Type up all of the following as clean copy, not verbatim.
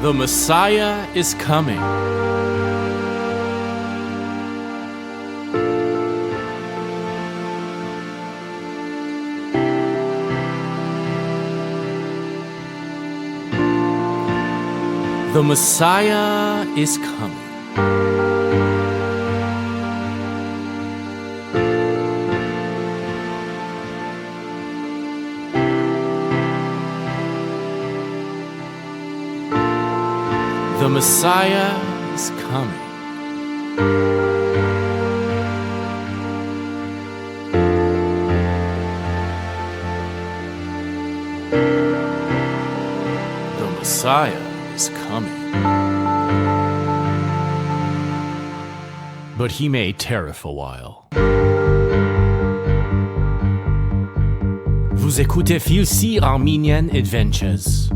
The Messiah is coming. The Messiah is coming. The Messiah is coming. The Messiah is coming. But he may tarry a while. Vous écoutez Filthy Armenian Adventures.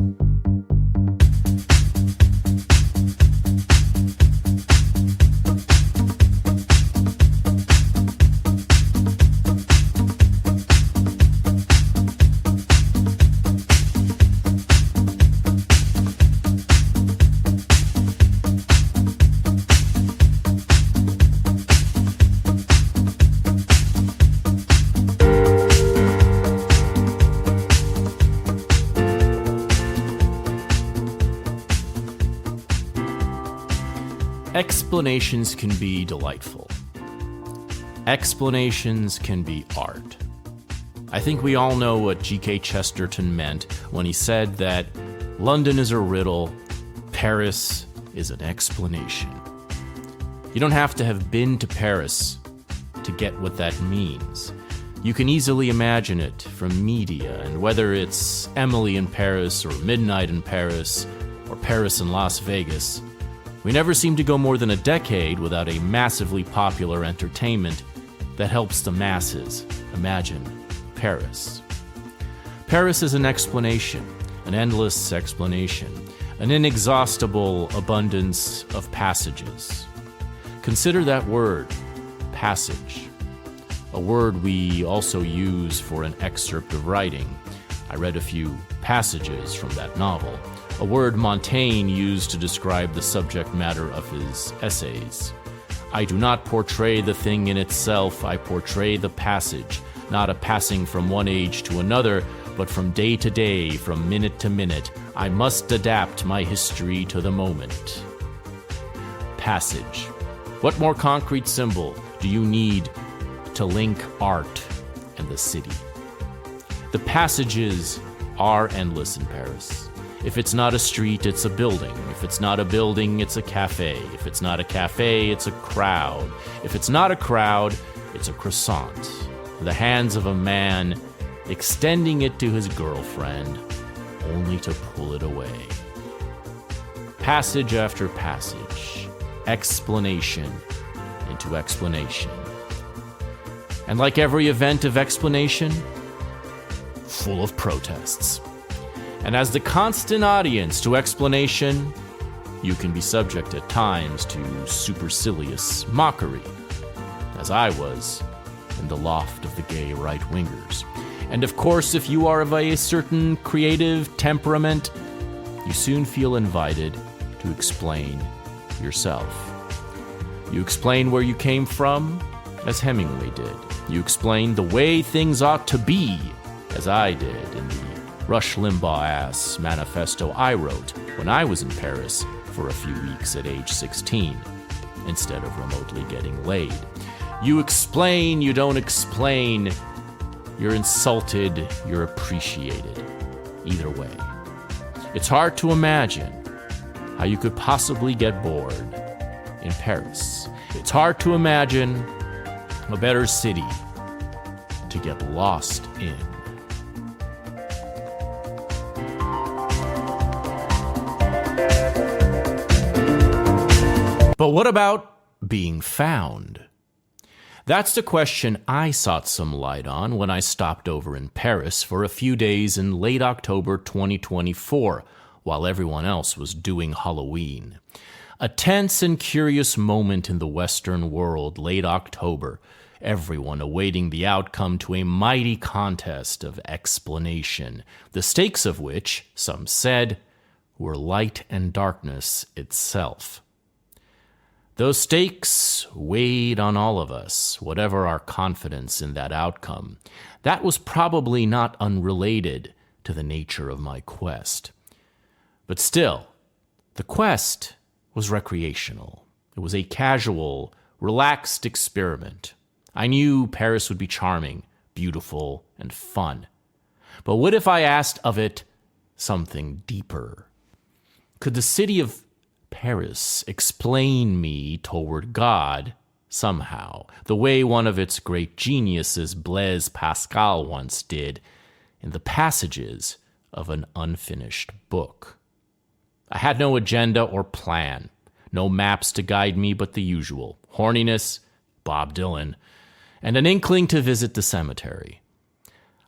Explanations can be delightful. Explanations can be art. I think we all know what G.K. Chesterton meant when he said that London is a riddle, Paris is an explanation. You don't have to have been to Paris to get what that means. You can easily imagine it from media, and whether it's Emily in Paris or Midnight in Paris or Paris in Las Vegas, we never seem to go more than a decade without a massively popular entertainment that helps the masses imagine Paris. Paris is an explanation, an endless explanation, an inexhaustible abundance of passages. Consider that word, passage, a word we also use for an excerpt of writing. I read a few passages from that novel. A word Montaigne used to describe the subject matter of his essays. I do not portray the thing in itself, I portray the passage, not a passing from one age to another, but from day to day, from minute to minute. I must adapt my history to the moment. Passage. What more concrete symbol do you need to link art and the city? The passages are endless in Paris. If it's not a street, it's a building. If it's not a building, it's a cafe. If it's not a cafe, it's a crowd. If it's not a crowd, it's a croissant. The hands of a man extending it to his girlfriend, only to pull it away. Passage after passage, explanation into explanation. And like every event of explanation, full of protests. And as the constant audience to explanation, you can be subject at times to supercilious mockery, as I was in the loft of the gay right-wingers. And of course, if you are of a certain creative temperament, you soon feel invited to explain yourself. You explain where you came from, as Hemingway did. You explain the way things ought to be, as I did in the Rush Limbaugh-ass manifesto I wrote when I was in Paris for a few weeks at age 16, instead of remotely getting laid. You explain, you don't explain. You're insulted, you're appreciated. Either way. It's hard to imagine how you could possibly get bored in Paris. It's hard to imagine a better city to get lost in. But what about being found? That's the question I sought some light on when I stopped over in Paris for a few days in late October 2024, while everyone else was doing Halloween. A tense and curious moment in the Western world, late October, everyone awaiting the outcome to a mighty contest of explanation, the stakes of which, some said, were light and darkness itself. Those stakes weighed on all of us, whatever our confidence in that outcome. That was probably not unrelated to the nature of my quest. But still, the quest was recreational. It was a casual, relaxed experiment. I knew Paris would be charming, beautiful, and fun. But what if I asked of it something deeper? Could the city of Paris explain me toward God somehow, the way one of its great geniuses, Blaise Pascal, once did in the passages of an unfinished book? I had no agenda or plan, no maps to guide me but the usual: horniness, Bob Dylan, and an inkling to visit the cemetery.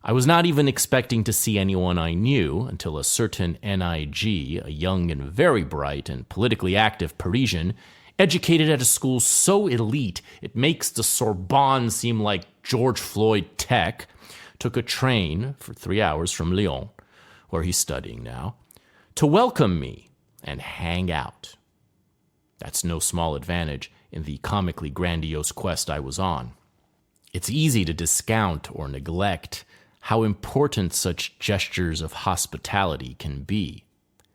I was not even expecting to see anyone I knew until a certain N.I.G., a young and very bright and politically active Parisian, educated at a school so elite it makes the Sorbonne seem like George Floyd Tech, took a train for 3 hours from Lyon, where he's studying now, to welcome me and hang out. That's no small advantage in the comically grandiose quest I was on. It's easy to discount or neglect how important such gestures of hospitality can be.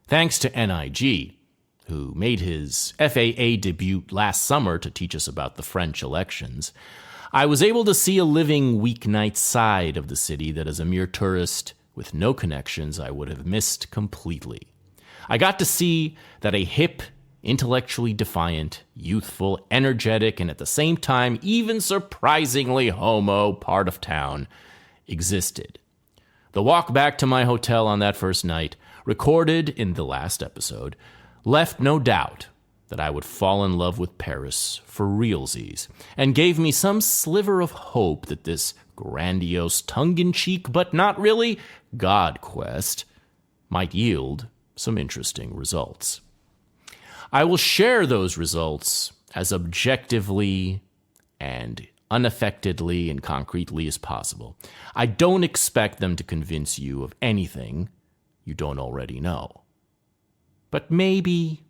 Thanks to N.I.G., who made his FAA debut last summer to teach us about the French elections, I was able to see a living weeknight side of the city that as a mere tourist with no connections I would have missed completely. I got to see that a hip, intellectually defiant, youthful, energetic, and at the same time even surprisingly homo part of town existed. The walk back to my hotel on that first night, recorded in the last episode, left no doubt that I would fall in love with Paris for realsies, and gave me some sliver of hope that this grandiose, tongue-in-cheek, but not really, God quest might yield some interesting results. I will share those results as objectively and unaffectedly and concretely as possible. I don't expect them to convince you of anything you don't already know. But maybe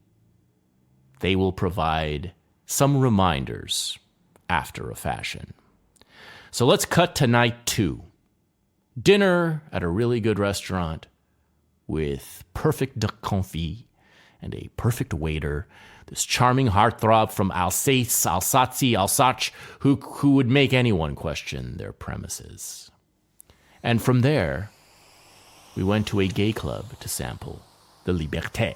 they will provide some reminders after a fashion. So let's cut to night 2. Dinner at a really good restaurant with perfect duck confit and a perfect waiter, this charming heartthrob from Alsace, who would make anyone question their premises. And from there, we went to a gay club to sample the Liberté.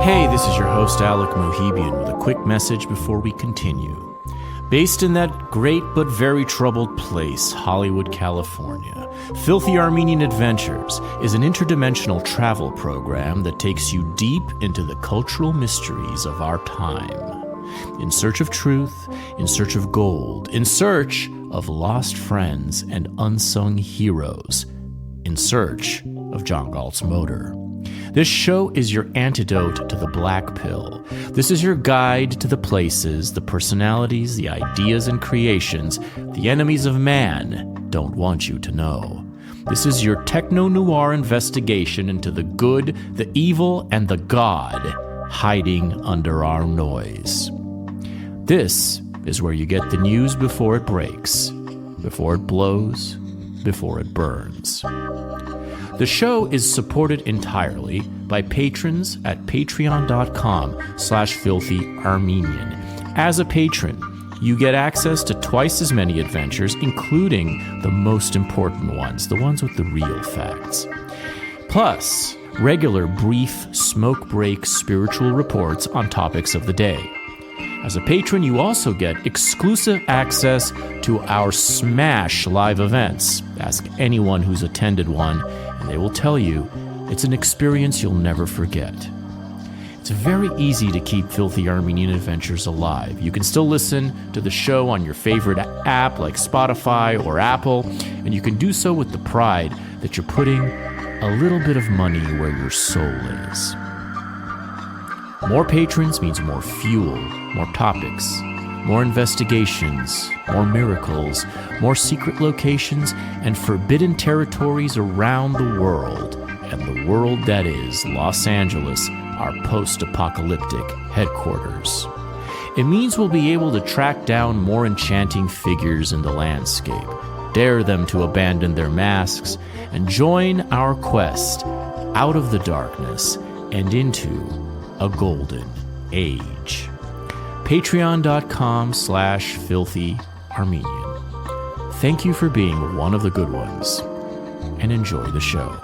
Hey, this is your host, Alec Mohibian, with a quick message before we continue. Based in that great but very troubled place, Hollywood, California, Filthy Armenian Adventures is an interdimensional travel program that takes you deep into the cultural mysteries of our time. In search of truth, in search of gold, in search of lost friends and unsung heroes, in search of John Galt's motor. This show is your antidote to the black pill. This is your guide to the places, the personalities, the ideas and creations the enemies of man don't want you to know. This is your techno-noir investigation into the good, the evil, and the God hiding under our noise. This is where you get the news before it breaks, before it blows, before it burns. The show is supported entirely by patrons at patreon.com/filthyarmenian. As a patron, you get access to twice as many adventures, including the most important ones, the ones with the real facts. Plus, regular brief smoke break spiritual reports on topics of the day. As a patron, you also get exclusive access to our Smash live events. Ask anyone who's attended one, and they will tell you it's an experience you'll never forget. It's very easy to keep Filthy Armenian Adventures alive. You can still listen to the show on your favorite app like Spotify or Apple, and you can do so with the pride that you're putting a little bit of money where your soul is. More patrons means more fuel, more topics, more investigations, more miracles, more secret locations, and forbidden territories around the world, and the world that is Los Angeles, our post-apocalyptic headquarters. It means we'll be able to track down more enchanting figures in the landscape, dare them to abandon their masks, and join our quest out of the darkness and into a golden age. Patreon.com/filthyarmenian. Thank you for being one of the good ones, and enjoy the show.